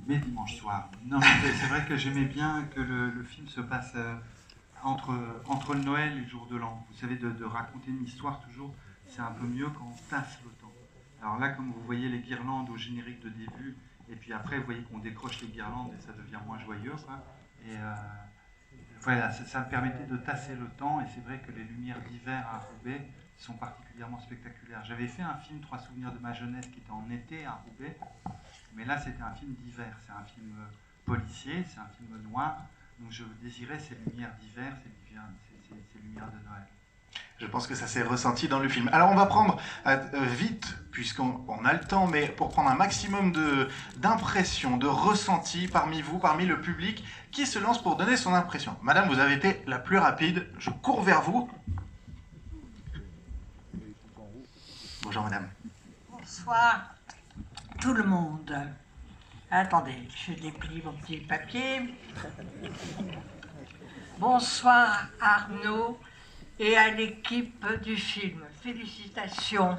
mes dimanches soirs. Non, mais c'est vrai que j'aimais bien que le film se passe entre le Noël et le jour de l'an. Vous savez, de raconter une histoire toujours, c'est un peu mieux quand on tasse le temps. Alors là, comme vous voyez les guirlandes au générique de début, et puis après, vous voyez qu'on décroche les guirlandes et ça devient moins joyeux, quoi. Et voilà, ça me permettait de tasser le temps, et c'est vrai que les lumières d'hiver à Roubaix sont particulièrement spectaculaires. J'avais fait un film, Trois souvenirs de ma jeunesse, qui était en été à Roubaix, mais là c'était un film d'hiver, c'est un film policier, c'est un film noir, donc je désirais ces lumières d'hiver, ces lumières de Noël. Je pense que ça s'est ressenti dans le film. Alors on va prendre vite, puisqu'on a le temps, mais pour prendre un maximum d'impressions, de ressentis parmi vous, parmi le public, qui se lance pour donner son impression. Madame, vous avez été la plus rapide, je cours vers vous. Bonjour madame. Bonsoir tout le monde. Attendez, je déplie mon petit papier. Bonsoir Arnaud et à l'équipe du film. Félicitations.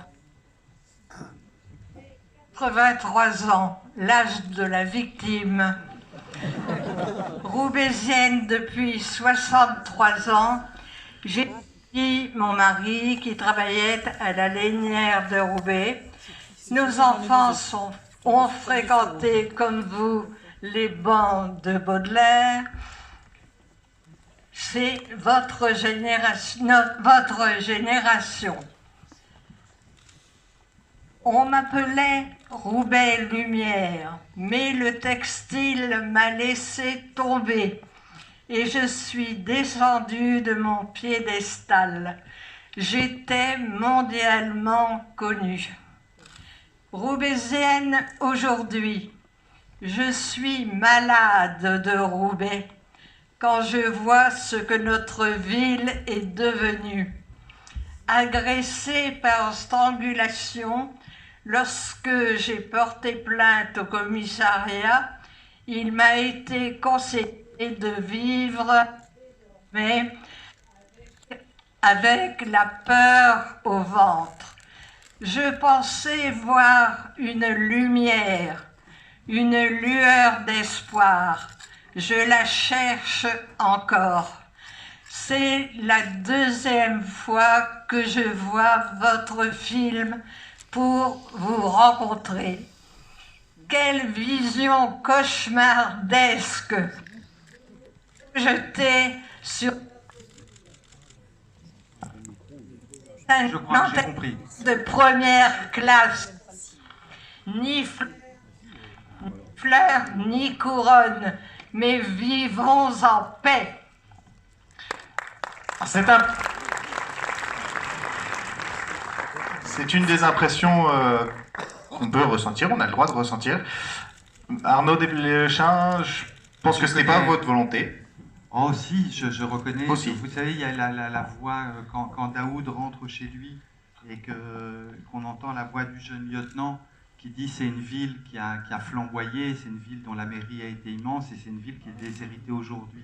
83 ans, l'âge de la victime. Roubaisienne depuis 63 ans. J'ai mon mari qui travaillait à la lainière de Roubaix. Nos enfants ont fréquenté, comme vous, les bancs de Baudelaire. C'est votre génération. On m'appelait Roubaix Lumière, mais le textile m'a laissé tomber et je suis descendue de mon piédestal. J'étais mondialement connue. Roubaisienne aujourd'hui, je suis malade de Roubaix quand je vois ce que notre ville est devenue. Agressée par strangulation, lorsque j'ai porté plainte au commissariat, il m'a été conseillé de vivre, mais avec la peur au ventre. Je pensais voir une lumière, une lueur d'espoir. Je la cherche encore. C'est la deuxième fois que je vois votre film pour vous rencontrer. Quelle vision cauchemardesque! Jeté sur Je crois que j'ai compris. De première classe. Ni fleurs, ni couronne, mais vivons en paix. C'est une des impressions qu'on peut ressentir, on a le droit de ressentir. Arnaud Desplechin, je pense que ce n'est pas votre volonté. Oh si, je reconnais. Aussi. Vous savez, il y a la voix, quand Daoud rentre chez lui et qu'on entend la voix du jeune lieutenant qui dit c'est une ville qui a flamboyé, c'est une ville dont la mairie a été immense et c'est une ville qui est déshéritée aujourd'hui.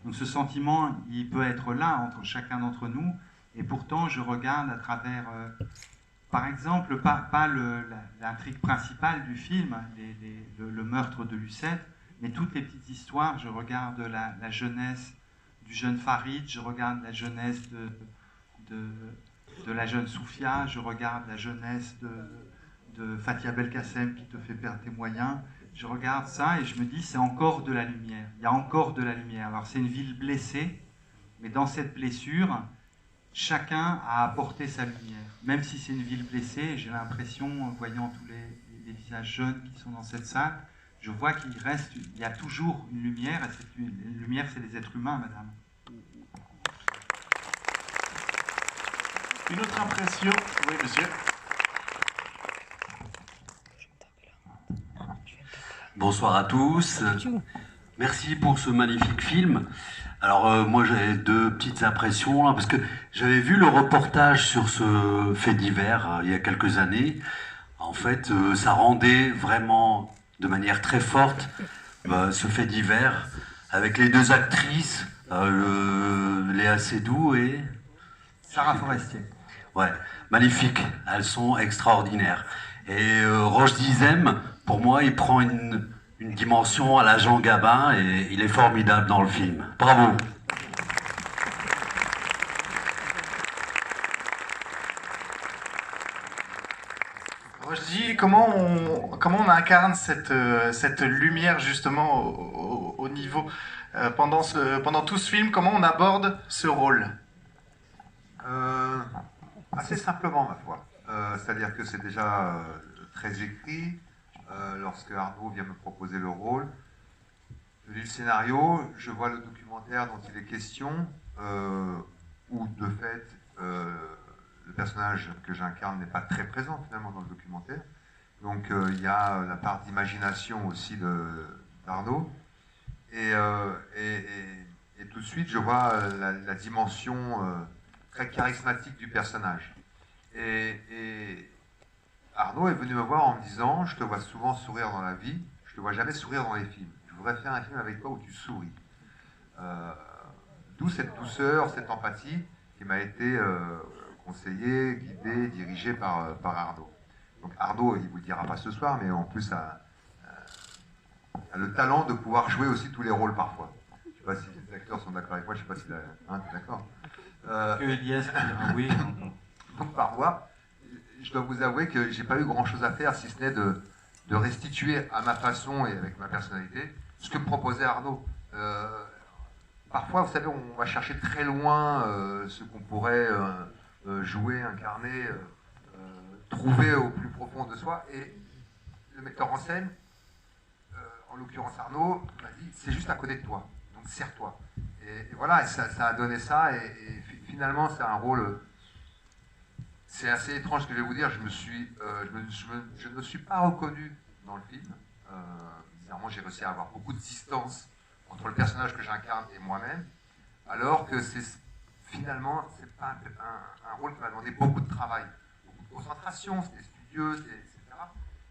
Donc ce sentiment, il peut être là entre chacun d'entre nous, et pourtant je regarde à travers, par exemple, pas l'intrigue principale du film, le meurtre de Lucette, mais toutes les petites histoires. Je regarde la jeunesse du jeune Farid, je regarde la jeunesse de la jeune Soufia, je regarde la jeunesse de Fatia Belkacem qui te fait perdre tes moyens. Je regarde ça et je me dis, c'est encore de la lumière. Il y a encore de la lumière. Alors c'est une ville blessée, mais dans cette blessure, chacun a apporté sa lumière. Même si c'est une ville blessée, j'ai l'impression, en voyant tous les visages jeunes qui sont dans cette salle, je vois il y a toujours une lumière, et une lumière, c'est les êtres humains, madame. Une autre impression, oui monsieur. Bonsoir à tous, merci pour ce magnifique film. Alors moi j'avais deux petites impressions là, parce que j'avais vu le reportage sur ce fait divers il y a quelques années. En fait ça rendait vraiment de manière très forte ce fait divers avec les deux actrices, Léa Seydoux et Sarah Forestier. Ouais, magnifiques, elles sont extraordinaires. Et Roche Dizem, pour moi, il prend une une dimension à la Jean Gabin et il est formidable dans le film. Bravo. Alors, je dis, comment on incarne cette lumière justement au niveau, pendant tout ce film, comment on aborde ce rôle? Assez simplement, ma foi. C'est-à-dire que c'est déjà très écrit. Lorsque Arnaud vient me proposer le rôle, je lis le scénario, je vois le documentaire dont il est question, où de fait le personnage que j'incarne n'est pas très présent finalement dans le documentaire. Donc il y a la part d'imagination aussi d'Arnaud. Et tout de suite, je vois la dimension très charismatique du personnage. Et Arnaud est venu me voir en me disant, je te vois souvent sourire dans la vie, je te vois jamais sourire dans les films. Je voudrais faire un film avec toi où tu souris. D'où cette douceur, cette empathie qui m'a été conseillée, guidée, dirigée par Arnaud. Donc Arnaud, il ne vous le dira pas ce soir, mais en plus a le talent de pouvoir jouer aussi tous les rôles parfois. Je ne sais pas si les acteurs sont d'accord avec moi, je ne sais pas si tu es d'accord. Que Elias dira oui. Donc parfois, je dois vous avouer que j'ai pas eu grand chose à faire si ce n'est de restituer à ma façon et avec ma personnalité ce que me proposait Arnaud. Parfois, vous savez, on va chercher très loin ce qu'on pourrait jouer, incarner, trouver au plus profond de soi. Et le metteur en scène, en l'occurrence Arnaud, m'a dit c'est juste à côté de toi, donc serre-toi. Et voilà, et ça a donné ça. Et finalement, c'est un rôle. C'est assez étrange ce que je vais vous dire. Je ne me suis pas reconnu dans le film. Bizarrement, j'ai réussi à avoir beaucoup de distance entre le personnage que j'incarne et moi-même, alors que finalement, c'est pas un rôle qui m'a demandé beaucoup de travail, beaucoup de concentration. C'était studieux, etc.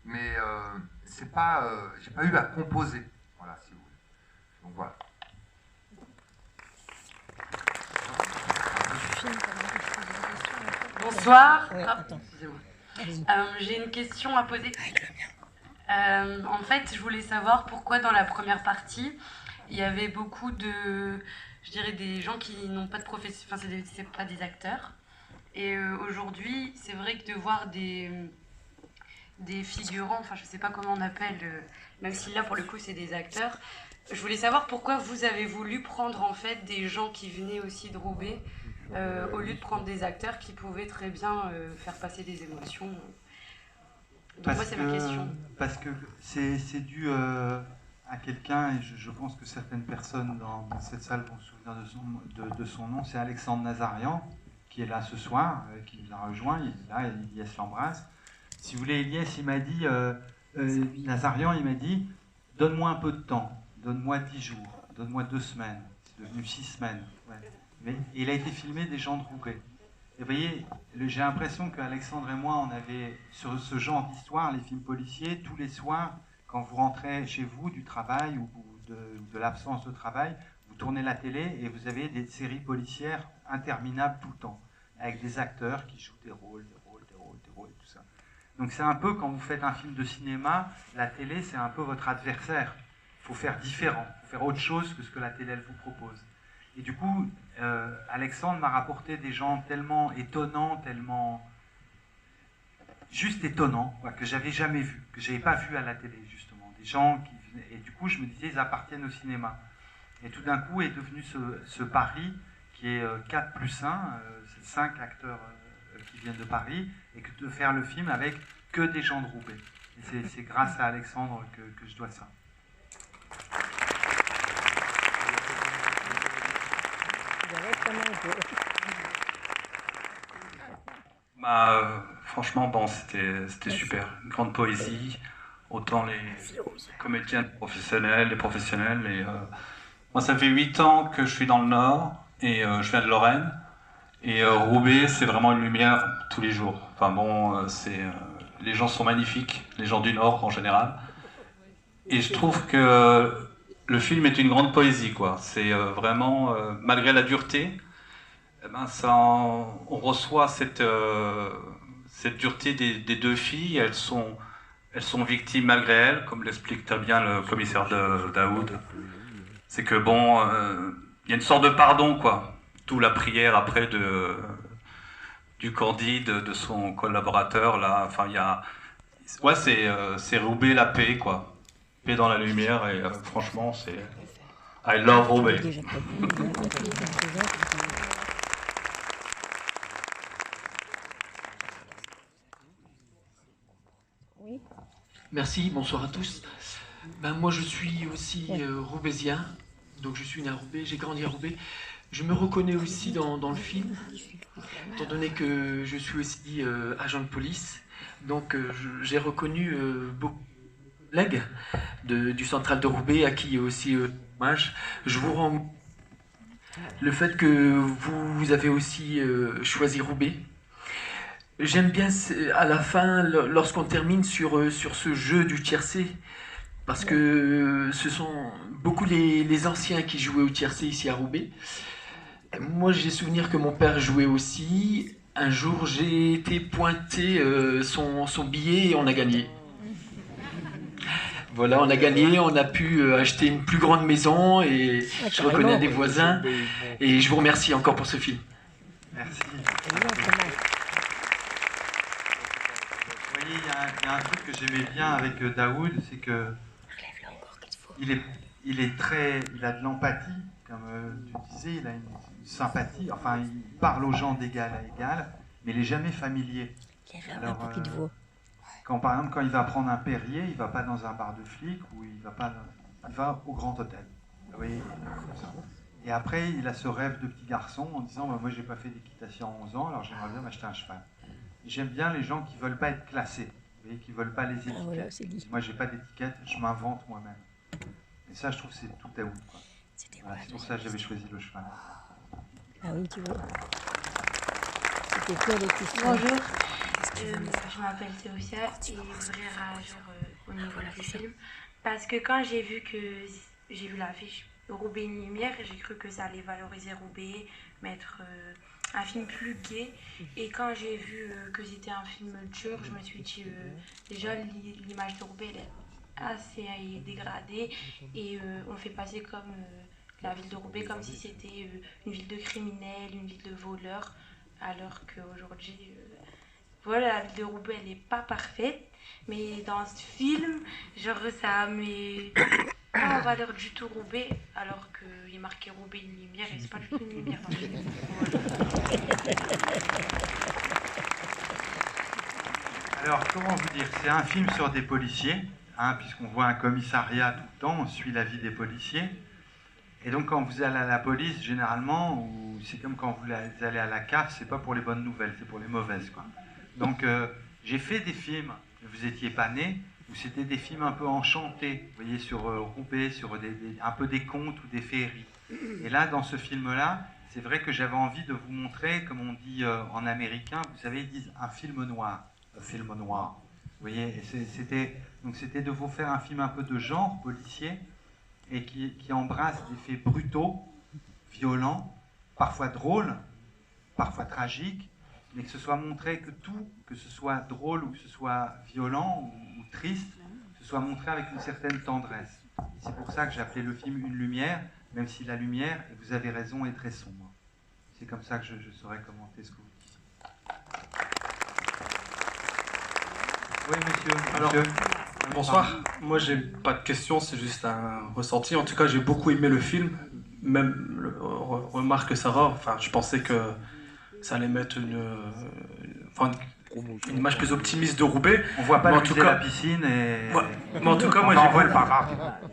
Mais c'est pas, j'ai pas eu à composer. Voilà, si vous voulez. Donc voilà. Bonsoir. J'ai une question à poser. En fait, je voulais savoir pourquoi dans la première partie, il y avait beaucoup de, je dirais, des gens qui n'ont pas de profession, enfin, c'est pas des acteurs. Et aujourd'hui, c'est vrai que de voir des figurants, enfin, je sais pas comment on appelle, même si là, pour le coup, c'est des acteurs. Je voulais savoir pourquoi vous avez voulu prendre en fait des gens qui venaient aussi de Roubaix, au lieu de prendre des acteurs qui pouvaient très bien faire passer des émotions. Donc moi, c'est ma question. Parce que c'est dû à quelqu'un, et je pense que certaines personnes dans cette salle vont se souvenir de son nom, c'est Alexandre Nazarian, qui est là ce soir, qui nous a rejoint. Il est là, Elias l'embrasse. Si vous voulez, Elias, il m'a dit, Nazarian, il m'a dit, donne-moi un peu de temps, donne-moi 10 jours, donne-moi 2 semaines. C'est devenu 6 semaines. Ouais. Mais il a été filmé des gens de Roubaix. Et vous voyez, j'ai l'impression qu'Alexandre et moi, on avait, sur ce genre d'histoire, les films policiers, tous les soirs, quand vous rentrez chez vous du travail ou de l'absence de travail, vous tournez la télé et vous avez des séries policières interminables tout le temps, avec des acteurs qui jouent des rôles, et tout ça. Donc c'est un peu, quand vous faites un film de cinéma, la télé, c'est un peu votre adversaire. Il faut faire différent, il faut faire autre chose que ce que la télé, elle vous propose. Et du coup, Alexandre m'a rapporté des gens tellement étonnants, tellement juste étonnants, quoi, que j'avais jamais vu, que j'avais pas vu à la télé justement. Des gens qui venaient, et du coup, je me disais, ils appartiennent au cinéma. Et tout d'un coup est devenu ce pari qui est 4 plus 1, c'est 5 acteurs qui viennent de Paris, et que de faire le film avec que des gens de Roubaix. Et c'est grâce à Alexandre que je dois ça. Franchement, bon, c'était super. Une grande poésie, autant les comédiens professionnels, les professionnels. Et, moi, ça fait 8 ans que je suis dans le Nord, et je viens de Lorraine. Et Roubaix, c'est vraiment une lumière tous les jours. Enfin bon, les gens sont magnifiques, les gens du Nord en général. Et je trouve que le film est une grande poésie, quoi. C'est vraiment, malgré la dureté, eh ben, on reçoit cette dureté des deux filles. Elles sont elles sont victimes malgré elles, comme l'explique très bien le commissaire Daoud. C'est que bon, il y a une sorte de pardon, quoi. D'où la prière après du Candide, de son collaborateur, là. Enfin, il y a... Ouais, c'est Roubaix la paix, quoi. Paix dans la lumière, et franchement, c'est... I love Roubaix. Merci, bonsoir à tous. Ben, moi, je suis aussi roubaisien, donc je suis né à Roubaix, j'ai grandi à Roubaix. Je me reconnais aussi dans le film, étant donné que je suis aussi agent de police. Donc, j'ai reconnu beaucoup de collègues du central de Roubaix, à qui aussi hommage. Je vous rends le fait que vous avez aussi choisi Roubaix. J'aime bien à la fin, lorsqu'on termine sur ce jeu du tiercé, parce que ce sont beaucoup les anciens qui jouaient au tiercé ici à Roubaix. Moi, j'ai souvenir que mon père jouait aussi. Un jour, j'ai été pointer son billet et on a gagné. Voilà, on a gagné, on a pu acheter une plus grande maison et je reconnais des voisins. Et je vous remercie encore pour ce film. Merci. Vous voyez, il y a un truc que j'aimais bien avec Daoud, c'est que il a de l'empathie, comme tu disais, il a une sympathie, enfin il parle aux gens d'égal à égal, mais il n'est jamais familier. Alors, par exemple, quand il va prendre un Perrier, il ne va pas dans un bar de flics ou il va au Grand Hôtel. Vous voyez, comme ça. Et après, il a ce rêve de petit garçon en disant bah, moi, j'ai pas fait d'équitation à 11 ans, alors j'aimerais bien m'acheter un cheval. J'aime bien les gens qui ne veulent pas être classés, vous voyez, qui ne veulent pas les étiquettes. Voilà, moi, j'ai pas d'étiquette, je m'invente moi-même. Et ça, je trouve que c'est tout à ouf. Voilà, c'est pour ça que j'avais choisi le cheval. Ah oui, tu vois. C'était quoi les questions? Bonjour, je m'appelle Théosia et je voudrais réagir au niveau du film. Parce que quand j'ai vu l'affiche Roubaix une lumière, j'ai cru que ça allait valoriser Roubaix, mettre un film plus gai. Et quand j'ai vu que c'était un film dur, je me suis dit déjà l'image de Roubaix elle est assez dégradée et on fait passer comme la ville de Roubaix comme si c'était une ville de criminels, une ville de voleurs, alors qu'aujourd'hui voilà, la ville de Roubaix elle n'est pas parfaite, mais dans ce film genre ça met pas en valeur du tout Roubaix, alors qu'il est marqué Roubaix une lumière et c'est pas du tout une lumière dans le film. Alors, comment vous dire, c'est un film sur des policiers, hein, puisqu'on voit un commissariat tout le temps, on suit la vie des policiers. Et donc, quand vous allez à la police, généralement, c'est comme quand vous allez à la CAF, c'est pas pour les bonnes nouvelles, c'est pour les mauvaises, quoi. Donc, j'ai fait des films, vous étiez pas nés, où c'était des films un peu enchantés, vous voyez, sur Roubaix, sur un peu des contes ou des féeries. Et là, dans ce film-là, c'est vrai que j'avais envie de vous montrer, comme on dit en américain, vous savez, ils disent un film noir. Un film noir. Vous voyez, et c'était de vous faire un film un peu de genre policier et qui embrasse des faits brutaux, violents, parfois drôles, parfois tragiques, mais que ce soit montré que ce soit drôle ou que ce soit violent ou triste, que ce soit montré avec une certaine tendresse. C'est pour ça que j'ai appelé le film Une lumière, même si la lumière, et vous avez raison, est très sombre. C'est comme ça que je saurais commenter ce que vous dites. Oui, monsieur. Alors, bonsoir. Moi, j'ai pas de questions, c'est juste un ressenti. En tout cas, j'ai beaucoup aimé le film. Même, remarque Sarah, enfin, je pensais que ça allait mettre une image plus optimiste de Roubaix. On voit pas la piscine et... Ouais, mais en tout cas, moi,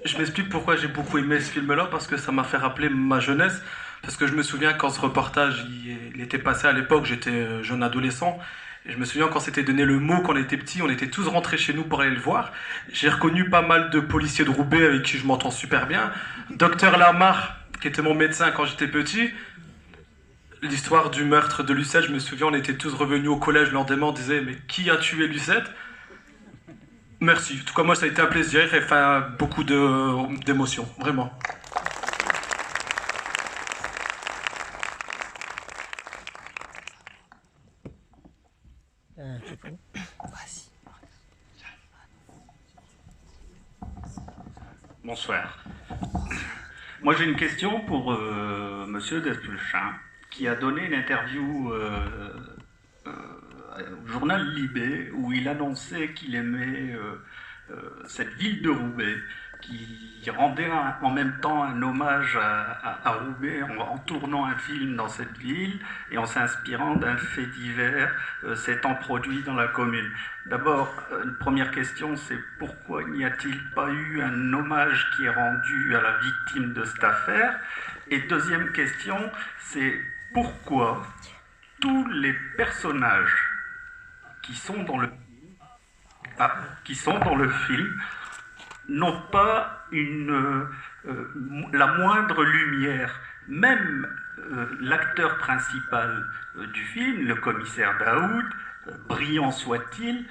je m'explique pourquoi j'ai beaucoup aimé ce film-là, parce que ça m'a fait rappeler ma jeunesse. Parce que je me souviens quand ce reportage il était passé à l'époque, j'étais jeune adolescent. Et je me souviens quand c'était donné le mot, quand on était petit, on était tous rentrés chez nous pour aller le voir. J'ai reconnu pas mal de policiers de Roubaix avec qui je m'entends super bien. Docteur Lamar, qui était mon médecin quand j'étais petit. L'histoire du meurtre de Lucette, je me souviens, on était tous revenus au collège le lendemain, on disait mais qui a tué Lucette? Merci. En tout cas, moi, ça a été un plaisir et beaucoup d'émotions, vraiment. bonsoir. Moi j'ai une question pour Monsieur Desplechin, qui a donné une interview au journal Libé, où il annonçait qu'il aimait cette ville de Roubaix, qui rendait en même temps un hommage à Roubaix en tournant un film dans cette ville et en s'inspirant d'un fait divers s'étant produit dans la commune. D'abord, une première question, c'est pourquoi n'y a-t-il pas eu un hommage qui est rendu à la victime de cette affaire? Et deuxième question, c'est pourquoi tous les personnages qui sont dans le film n'ont pas la moindre lumière. Même l'acteur principal du film, le commissaire Daoud, brillant soit-il,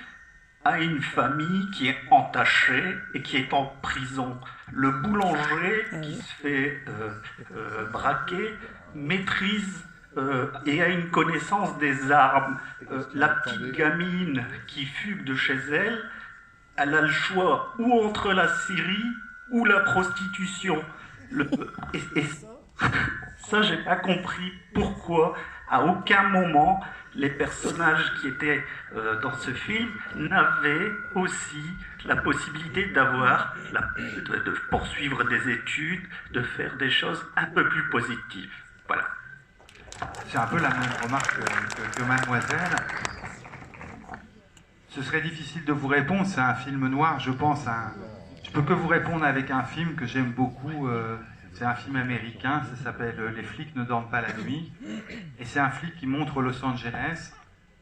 a une famille qui est entachée et qui est en prison. Le boulanger qui se fait braquer maîtrise et a une connaissance des armes. La petite gamine qui fugue de chez elle, elle a le choix ou entre la Syrie ou la prostitution. Et ça, j'ai pas compris pourquoi, à aucun moment, les personnages qui étaient dans ce film n'avaient aussi la possibilité de poursuivre des études, de faire des choses un peu plus positives. Voilà. C'est un peu la même remarque que Mademoiselle. Ce serait difficile de vous répondre, c'est un film noir, je pense. Je peux que vous répondre avec un film que j'aime beaucoup. C'est un film américain, ça s'appelle Les flics ne dorment pas la nuit. Et c'est un flic qui montre Los Angeles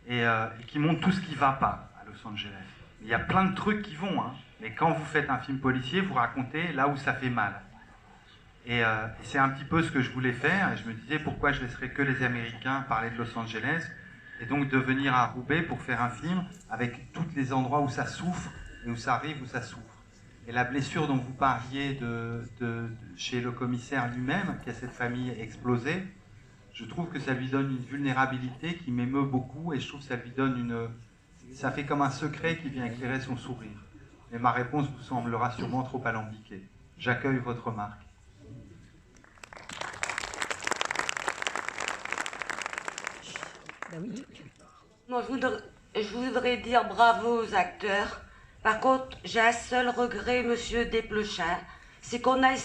et qui montre tout ce qui ne va pas à Los Angeles. Il y a plein de trucs qui vont, hein, mais quand vous faites un film policier, vous racontez là où ça fait mal. Et c'est un petit peu ce que je voulais faire, et je me disais pourquoi je laisserais que les Américains parler de Los Angeles, et donc de venir à Roubaix pour faire un film avec tous les endroits où ça souffre, et où ça arrive, où ça souffre. Et la blessure dont vous parliez chez le commissaire lui-même, qui a cette famille explosée, je trouve que ça lui donne une vulnérabilité qui m'émeut beaucoup, et je trouve que ça lui donne ça fait comme un secret qui vient éclairer son sourire. Mais ma réponse vous semblera sûrement trop alambiquée. J'accueille votre remarque. Moi, je voudrais dire bravo aux acteurs. Par contre, j'ai un seul regret, Monsieur Desplechin, c'est qu'on a...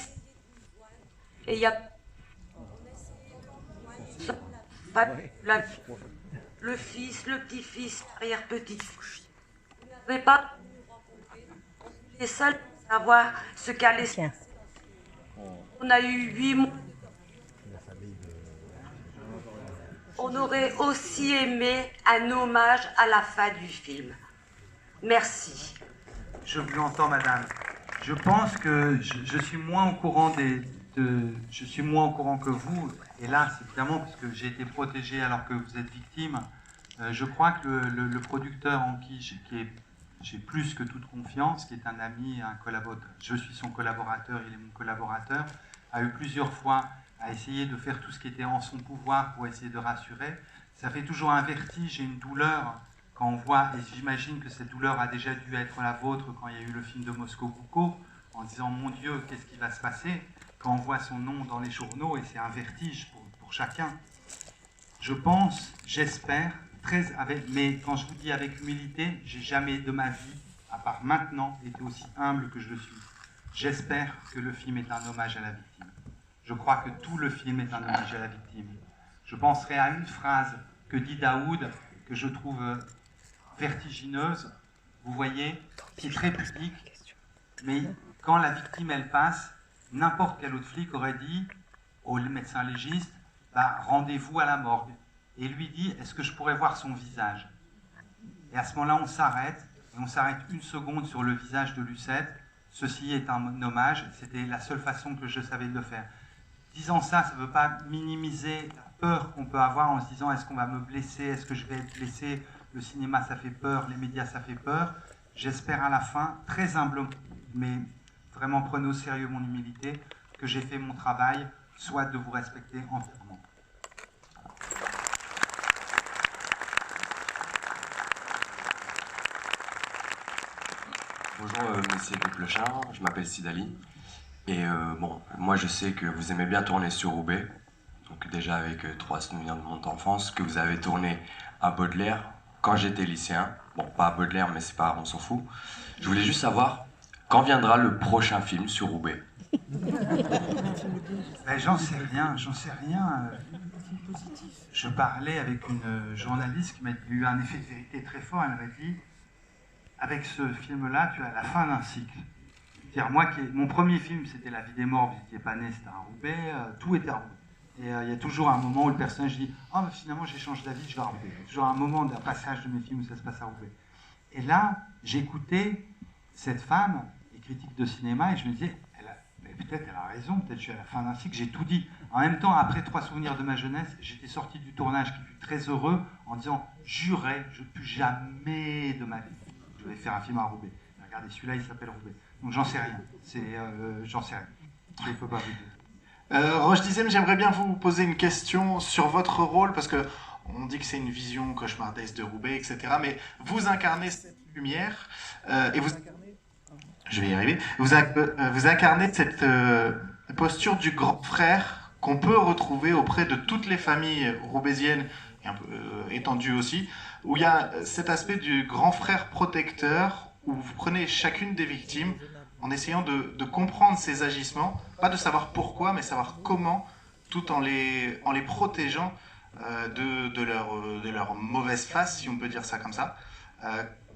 Et il y a... Le fils, le petit-fils, l'arrière-petit-fils. Vous n'avez pas... les seuls à savoir ce qu'a laissé... On a eu 8 mois. On aurait aussi aimé un hommage à la fin du film. Merci. Je vous l'entends, madame. Je pense que je suis moins au courant je suis moins au courant que vous, hélas, évidemment, parce que j'ai été protégé alors que vous êtes victime. Je crois que le producteur en qui j'ai plus que toute confiance, qui est un ami, un collaborateur, je suis son collaborateur, il est mon collaborateur, a eu plusieurs fois à essayer de faire tout ce qui était en son pouvoir pour essayer de rassurer. Ça fait toujours un vertige et une douleur quand on voit, et j'imagine que cette douleur a déjà dû être la vôtre quand il y a eu le film de Moscou Boucault, en disant « Mon Dieu, qu'est-ce qui va se passer ?» quand on voit son nom dans les journaux, et c'est un vertige pour chacun. Je pense, j'espère, mais quand je vous dis avec humilité, j'ai jamais de ma vie, à part maintenant, été aussi humble que je le suis. J'espère que le film est un hommage à la victime. Je crois que tout le film est un hommage à la victime. Je penserai à une phrase que dit Daoud, que je trouve vertigineuse, vous voyez, qui est très publique, mais quand la victime, elle passe, n'importe quel autre flic aurait dit au médecin légiste, rendez-vous à la morgue. Et lui dit, est-ce que je pourrais voir son visage? Et à ce moment-là, on s'arrête, et on s'arrête une seconde sur le visage de Lucette. Ceci est un hommage, c'était la seule façon que je savais de le faire. Disant ça, ça ne veut pas minimiser la peur qu'on peut avoir en se disant, est-ce qu'on va me blesser, est-ce que je vais être blessé? Le cinéma, ça fait peur, les médias, ça fait peur. J'espère à la fin, très humblement, mais vraiment prenez au sérieux mon humilité, que j'ai fait mon travail, soit de vous respecter entièrement. Bonjour, monsieur Desplechin, je m'appelle Sidali. Et bon, moi je sais que vous aimez bien tourner sur Roubaix, donc déjà avec 3 souvenirs de mon enfance, que vous avez tourné à Baudelaire quand j'étais lycéen. Bon, pas à Baudelaire, mais c'est pas grave, on s'en fout. Je voulais juste savoir, quand viendra le prochain film sur Roubaix? Ben, j'en sais rien. Je parlais avec une journaliste qui m'a eu un effet de vérité très fort. Elle m'a dit, avec ce film-là, tu as la fin d'un cycle. C'est-à-dire, moi, mon premier film, c'était La vie des morts, vous n'étiez pas né, c'était à Roubaix, tout était à Roubaix. Et il y a toujours un moment où le personnage dit « Oh, mais finalement, j'ai changé d'avis, je vais à Roubaix ». Il y a toujours un moment d'un passage de mes films où ça se passe à Roubaix. Et là, j'écoutais cette femme, et critique de cinéma, et je me disais « Peut-être elle a raison, peut-être je suis à la fin d'un cycle, j'ai tout dit ». En même temps, après 3 souvenirs de ma jeunesse, j'étais sorti du tournage qui fut très heureux en disant « Juré, je ne plus jamais de ma vie, je vais faire un film à Roubaix ». Regardez, celui-là, il s'appelle Roubaix. Donc j'en sais rien. J'en sais rien. Je ne peux pas vous dire. Roche Dizem, j'aimerais bien vous poser une question sur votre rôle, parce que on dit que c'est une vision cauchemardesque de Roubaix, etc. Mais vous incarnez cette lumière, et vous incarnez, je vais y arriver, vous incarnez cette posture du grand frère qu'on peut retrouver auprès de toutes les familles roubaisiennes, et un peu étendues aussi, où il y a cet aspect du grand frère protecteur, où vous prenez chacune des victimes en essayant de comprendre ses agissements, pas de savoir pourquoi, mais savoir comment, tout en les protégeant de leur mauvaise face, si on peut dire ça comme ça.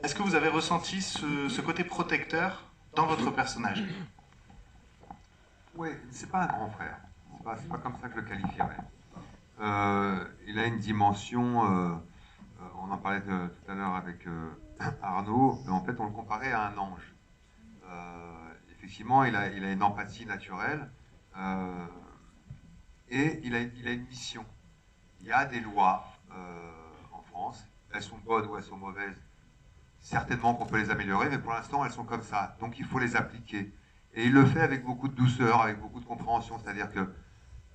Est-ce que vous avez ressenti ce côté protecteur dans votre personnage? Oui, c'est pas un grand frère. C'est pas comme ça que je le qualifierais. Il a une dimension, on en parlait tout à l'heure avec Arnaud, en fait on le comparait à un ange. Effectivement, il a une empathie naturelle et il a une mission. Il y a des lois en France, elles sont bonnes ou elles sont mauvaises. Certainement qu'on peut les améliorer, mais pour l'instant elles sont comme ça. Donc il faut les appliquer. Et il le fait avec beaucoup de douceur, avec beaucoup de compréhension. C'est-à-dire que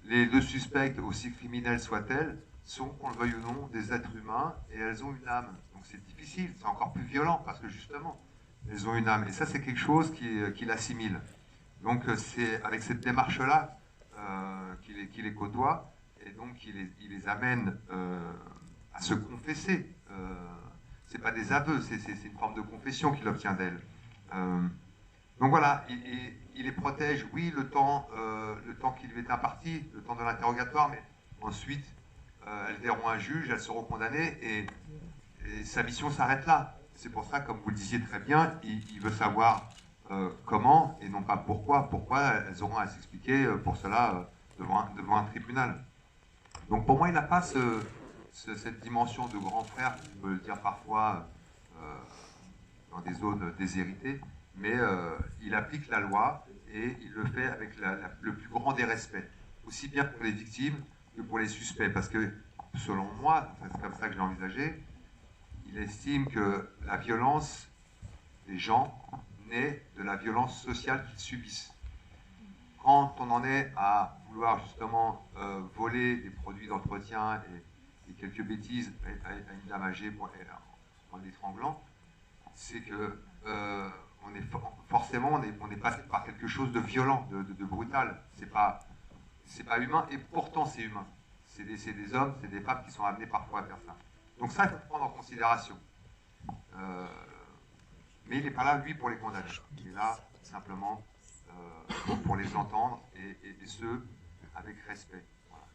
les 2 suspects, aussi criminels soient-elles, sont, qu'on le veuille ou non, des êtres humains et elles ont une âme. Donc c'est difficile, c'est encore plus violent parce que justement, elles ont une âme. Et ça, c'est quelque chose qui l'assimile. Donc c'est avec cette démarche-là qu'il les côtoie et donc il les amène à se confesser. C'est pas des aveux, c'est une forme de confession qu'il obtient d'elle. Donc voilà, il les protège, oui, le temps qui lui est imparti, le temps de l'interrogatoire, mais ensuite, elles verront un juge, elles seront condamnées, et sa mission s'arrête là. C'est pour ça, comme vous le disiez très bien, il veut savoir comment, et non pas pourquoi. Pourquoi elles auront à s'expliquer pour cela devant un tribunal. Donc pour moi, il n'a pas cette dimension de grand frère, on peut le dire parfois dans des zones déshéritées, mais il applique la loi et il le fait avec le plus grand des respects, aussi bien pour les victimes que pour les suspects, parce que selon moi, c'est comme ça que je l'ai envisagé, il estime que la violence des gens naît de la violence sociale qu'ils subissent. Quand on en est à vouloir justement voler des produits d'entretien et quelques bêtises à une dame âgée en l'étranglant, c'est que forcément on est passé par quelque chose de violent, de brutal. C'est pas humain, et pourtant c'est humain. C'est des hommes, c'est des femmes qui sont amenés parfois à faire ça. Donc ça, il faut prendre en considération. Mais il n'est pas là, lui, pour les condamner. Il est là, simplement, pour les entendre, et ce, avec respect. Voilà.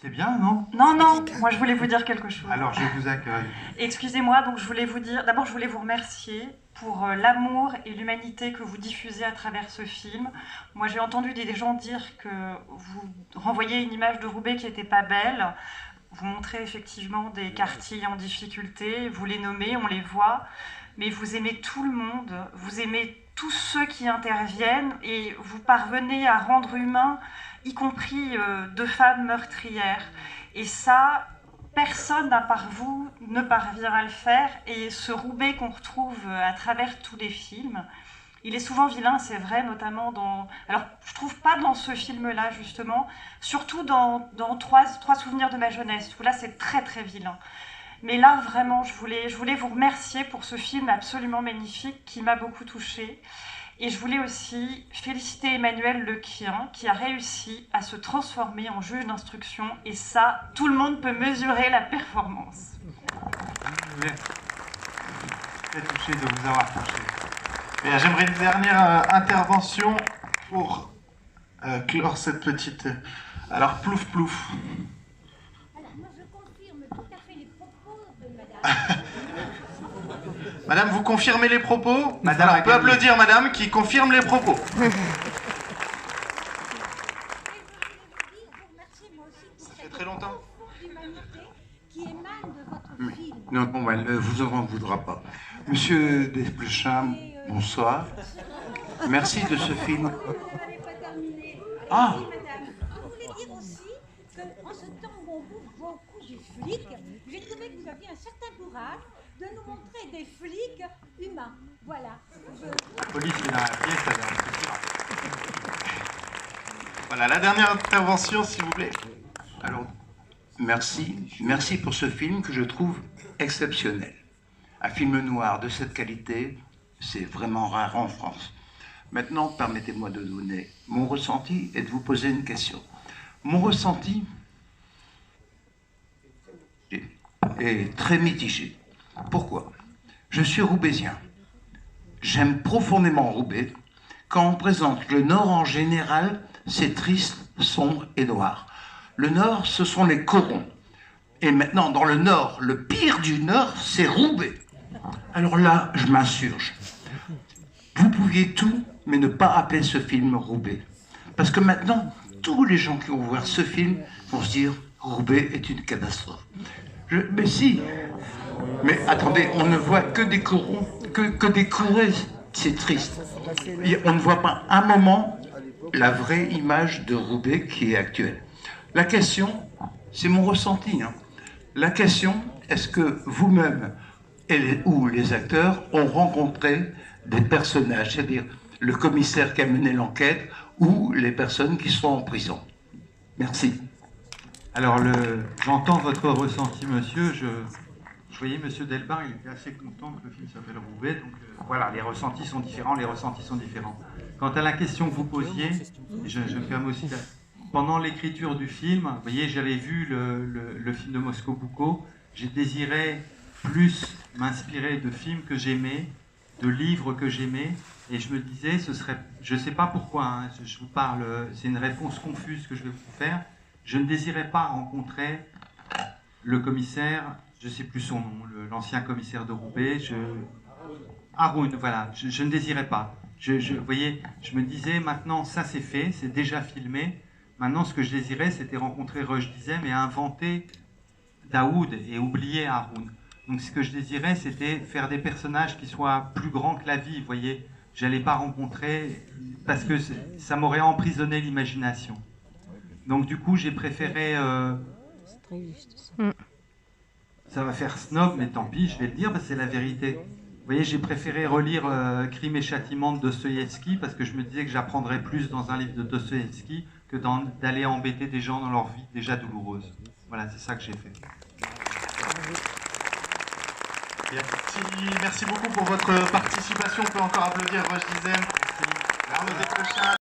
C'est bien, non? Non, non, moi je voulais vous dire quelque chose. Alors je vous accueille. Excusez-moi, donc je voulais vous dire, d'abord je voulais vous remercier pour l'amour et l'humanité que vous diffusez à travers ce film. Moi j'ai entendu des gens dire que vous renvoyez une image de Roubaix qui n'était pas belle. Vous montrez effectivement des quartiers en difficulté, vous les nommez, on les voit, mais vous aimez tout le monde, vous aimez tous ceux qui interviennent et vous parvenez à rendre humain, y compris 2 femmes meurtrières. Et ça, personne à part vous ne parvient à le faire. Et ce Roubaix qu'on retrouve à travers tous les films, il est souvent vilain, c'est vrai, notamment dans... Alors, je trouve pas dans ce film-là, justement, surtout dans trois souvenirs de ma jeunesse, où là, c'est très, très vilain. Mais là, vraiment, je voulais vous remercier pour ce film absolument magnifique qui m'a beaucoup touchée. Et je voulais aussi féliciter Emmanuel Lequien qui a réussi à se transformer en juge d'instruction. Et ça, tout le monde peut mesurer la performance. Je suis très touché de vous avoir touché. Et j'aimerais une dernière intervention pour clore cette petite... Alors, plouf plouf. Alors, moi, je confirme tout à fait les propos de madame. Madame, vous confirmez les propos? Madame, alors, on peut applaudir madame qui confirme les propos. Ça fait très longtemps. Qui émane de votre film. Non, bon, elle ne vous en voudra pas. Monsieur Desplechin, bonsoir. Merci de ce film. Ah! Je voulais dire aussi qu'en ce temps où on bouge beaucoup du flic, j'ai trouvé que vous aviez un certain courage de nous montrer des flics humains. Voilà. La police est dans la pièce, ça va. Voilà, la dernière intervention, s'il vous plaît. Alors, merci pour ce film que je trouve exceptionnel. Un film noir de cette qualité, c'est vraiment rare en France. Maintenant, permettez-moi de donner mon ressenti et de vous poser une question. Mon ressenti est très mitigé. Pourquoi? Je suis roubaisien. J'aime profondément Roubaix. Quand on présente le Nord en général, c'est triste, sombre et noir. Le Nord, ce sont les corons. Et maintenant, dans le Nord, le pire du Nord, c'est Roubaix. Alors là, je m'insurge. Vous pouviez tout, mais ne pas appeler ce film Roubaix. Parce que maintenant, tous les gens qui vont voir ce film vont se dire « Roubaix est une catastrophe ». Mais si. Mais attendez, on ne voit que des corons, que des coureuses. C'est triste. Et on ne voit pas un moment la vraie image de Roubaix qui est actuelle. La question, c'est mon ressenti. Hein. La question, est-ce que vous-même ou les acteurs ont rencontré des personnages, c'est-à-dire le commissaire qui a mené l'enquête ou les personnes qui sont en prison? Merci. Alors, j'entends votre ressenti, monsieur. Je voyais monsieur Delbar, il était assez content que le film s'appelle Roubaix. Donc voilà, les ressentis sont différents, Quant à la question que vous posiez, je me permets aussi... Pendant l'écriture du film, vous voyez, j'avais vu le film de Moscou Boucault. J'ai désiré plus m'inspirer de films que j'aimais, de livres que j'aimais, et je me disais, ce serait... Je ne sais pas pourquoi, hein, je vous parle, c'est une réponse confuse que je vais vous faire. Je ne désirais pas rencontrer le commissaire, je ne sais plus son nom, l'ancien commissaire de Roubaix, Haroun, voilà, je ne désirais pas. Vous voyez, je me disais, maintenant, ça c'est fait, c'est déjà filmé. Maintenant, ce que je désirais, c'était rencontrer Roche Dizem et inventer Daoud et oublier Haroun. Donc, ce que je désirais, c'était faire des personnages qui soient plus grands que la vie, vous voyez. Je n'allais pas rencontrer, parce que ça m'aurait emprisonné l'imagination. Donc, du coup, j'ai préféré... C'est très juste, ça. Ça va faire snob, mais tant pis, je vais le dire, parce que c'est la vérité. Vous voyez, j'ai préféré relire Crime et Châtiment de Dostoïevski, parce que je me disais que j'apprendrais plus dans un livre de Dostoïevski que d'aller embêter des gens dans leur vie déjà douloureuse. Voilà, c'est ça que j'ai fait. Merci beaucoup pour votre participation. On peut encore applaudir Roche Dizem. Arnaud Desplechin.